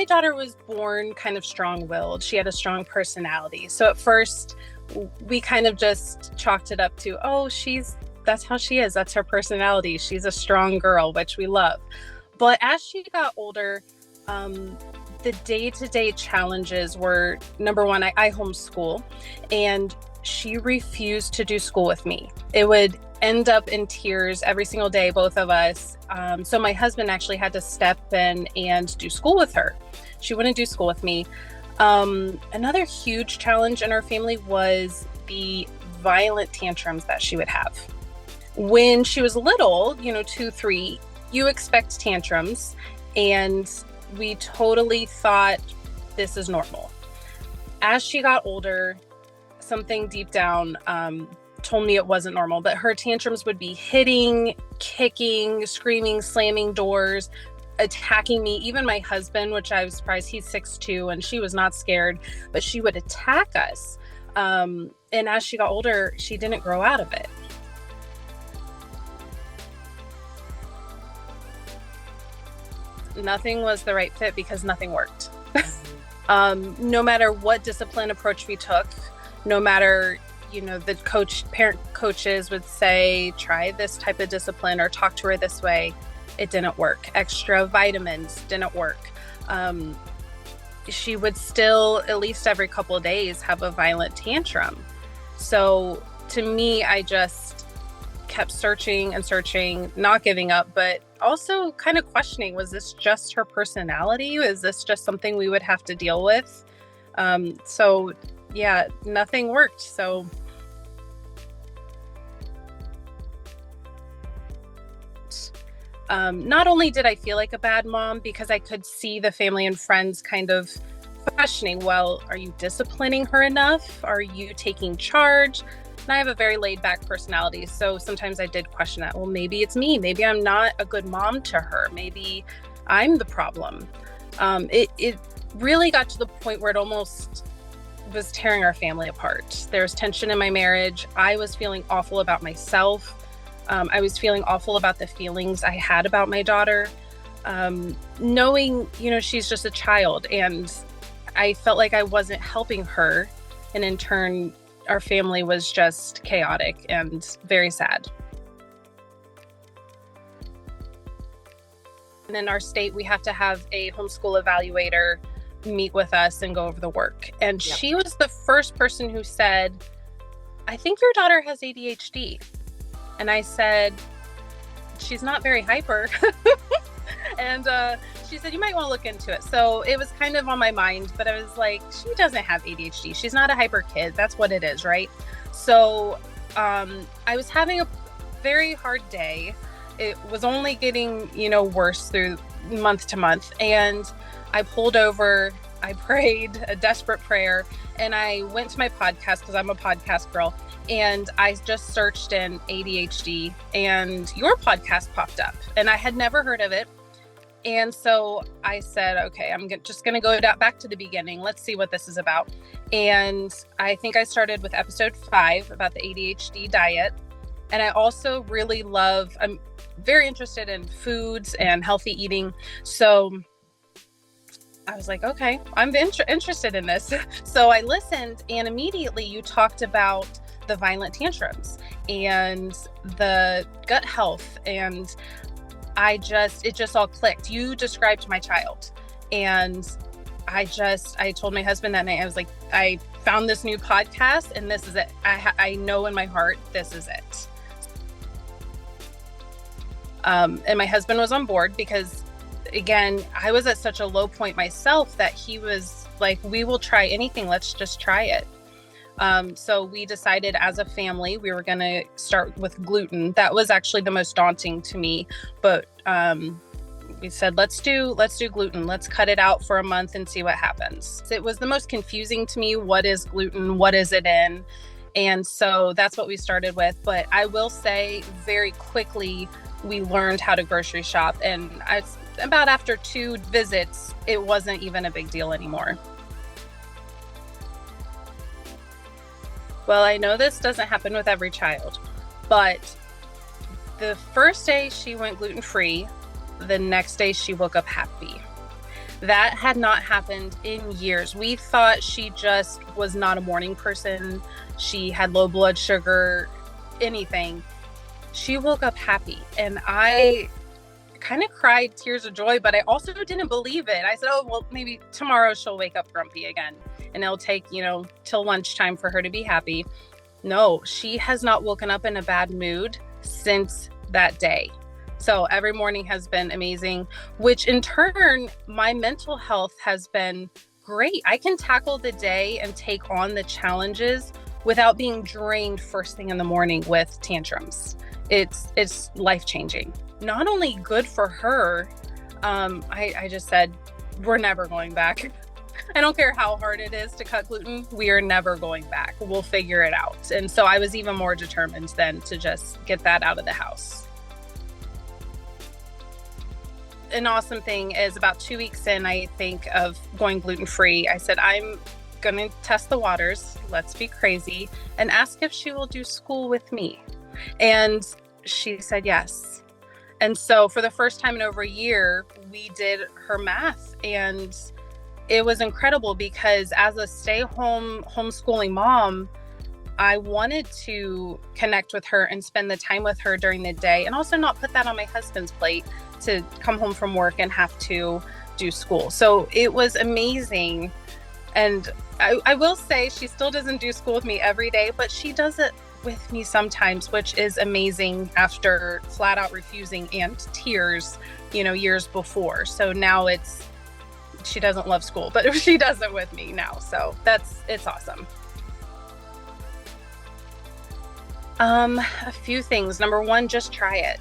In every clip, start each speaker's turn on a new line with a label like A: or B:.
A: my daughter was born kind of strong-willed. She had a strong personality. So at first we kind of just chalked it up to, that's how she is. That's her personality. She's a strong girl, which we love. But as she got older, the day-to-day challenges were, number one, I homeschool, and she refused to do school with me. It would end up in tears every single day, both of us. So my husband actually had to step in and do school with her. She wouldn't do school with me. Another huge challenge in our family was the violent tantrums that she would have. When she was little, 2, 3, you expect tantrums, and we totally thought this is normal. As she got older, something deep down told me it wasn't normal, but her tantrums would be hitting, kicking, screaming, slamming doors, attacking me, even my husband, which I was surprised. He's 6'2", and she was not scared, but she would attack us. And as she got older, she didn't grow out of it. Nothing was the right fit because nothing worked. No matter what discipline approach we took, no matter, the parent coaches would say, try this type of discipline or talk to her this way, it didn't work. Extra vitamins didn't work. She would still, at least every couple of days, have a violent tantrum. So to me, I just kept searching and searching, not giving up, but also kind of questioning, was this just her personality? Is this just something we would have to deal with? So yeah, nothing worked. So not only did I feel like a bad mom, because I could see the family and friends kind of questioning, well, are you disciplining her enough? Are you taking charge? And I have a very laid back personality. So sometimes I did question that. Well, maybe it's me. Maybe I'm not a good mom to her. Maybe I'm the problem. It really got to the point where it almost was tearing our family apart. There was tension in my marriage. I was feeling awful about myself. I was feeling awful about the feelings I had about my daughter. Knowing, she's just a child, and I felt like I wasn't helping her. And in turn, our family was just chaotic and very sad. And in our state, we have to have a homeschool evaluator meet with us and go over the work. And Yep. She was the first person who said, I think your daughter has ADHD. And I said, she's not very hyper. And she said, you might want to look into it. So it was kind of on my mind, but I was like, she doesn't have ADHD. She's not a hyper kid. That's what it is, right? So I was having a very hard day. It was only getting, worse through month to month. And I pulled over, I prayed a desperate prayer, and I went to my podcast, because I'm a podcast girl, and I just searched in ADHD, and your podcast popped up, and I had never heard of it. And so I said, okay, I'm just going to go back to the beginning. Let's see what this is about. And I think I started with episode 5 about the ADHD diet. And I also really I'm very interested in foods and healthy eating. So I was like, okay, I'm interested in this. So I listened, and immediately you talked about the violent tantrums and the gut health, and it just all clicked. You described my child, and I told my husband that night, I was like, I found this new podcast, and this is it. I know in my heart, this is it. And my husband was on board, because again, I was at such a low point myself that he was like, we will try anything. Let's just try it. So we decided as a family, we were going to start with gluten. That was actually the most daunting to me, but we said, let's do gluten. Let's cut it out for a month and see what happens. It was the most confusing to me. What is gluten? What is it in? And so that's what we started with. But I will say, very quickly, we learned how to grocery shop. And about after 2 visits, it wasn't even a big deal anymore. Well, I know this doesn't happen with every child, but the first day she went gluten-free, the next day she woke up happy. That had not happened in years. We thought she just was not a morning person. She had low blood sugar, anything. She woke up happy, and I kind of cried tears of joy, but I also didn't believe it. I said, oh, well, maybe tomorrow she'll wake up grumpy again, and it'll take, till lunchtime for her to be happy. No, she has not woken up in a bad mood since that day. So every morning has been amazing, which in turn, my mental health has been great. I can tackle the day and take on the challenges without being drained first thing in the morning with tantrums. It's life-changing. Not only good for her, I just said, we're never going back. I don't care how hard it is to cut gluten. We are never going back. We'll figure it out. And so I was even more determined then to just get that out of the house. An awesome thing is about 2 weeks in, I think, of going gluten-free, I said, I'm going to test the waters. Let's be crazy and ask if she will do school with me. And she said yes. And so for the first time in over a year, we did her math, and it was incredible because as a stay-home homeschooling mom, I wanted to connect with her and spend the time with her during the day, and also not put that on my husband's plate to come home from work and have to do school. So it was amazing. And I will say she still doesn't do school with me every day, but she does it with me sometimes, which is amazing after flat out refusing and tears, years before. So now she doesn't love school, but she does it with me now. So it's awesome. A few things. Number one, just try it.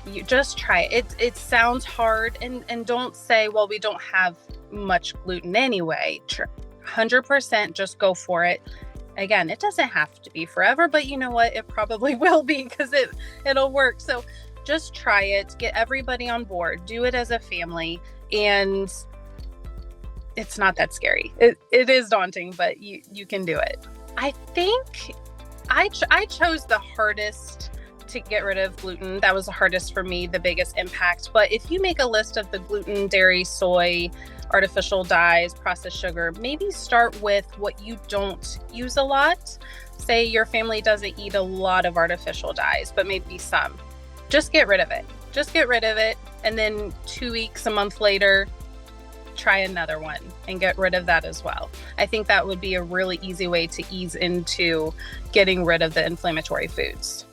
A: You just try it. It sounds hard, and don't say, well, we don't have much gluten anyway. 100% just go for it. Again, it doesn't have to be forever, but you know what? It probably will be because it'll work. So just try it. Get everybody on board. Do it as a family, and it's not that scary. It is daunting, but you can do it. I think I chose the hardest to get rid of gluten. That was the hardest for me, the biggest impact. But if you make a list of the gluten, dairy, soy, artificial dyes, processed sugar, maybe start with what you don't use a lot. Say your family doesn't eat a lot of artificial dyes, but maybe some. Just get rid of it. Just get rid of it. And then 2 weeks, a month later, try another one and get rid of that as well. I think that would be a really easy way to ease into getting rid of the inflammatory foods.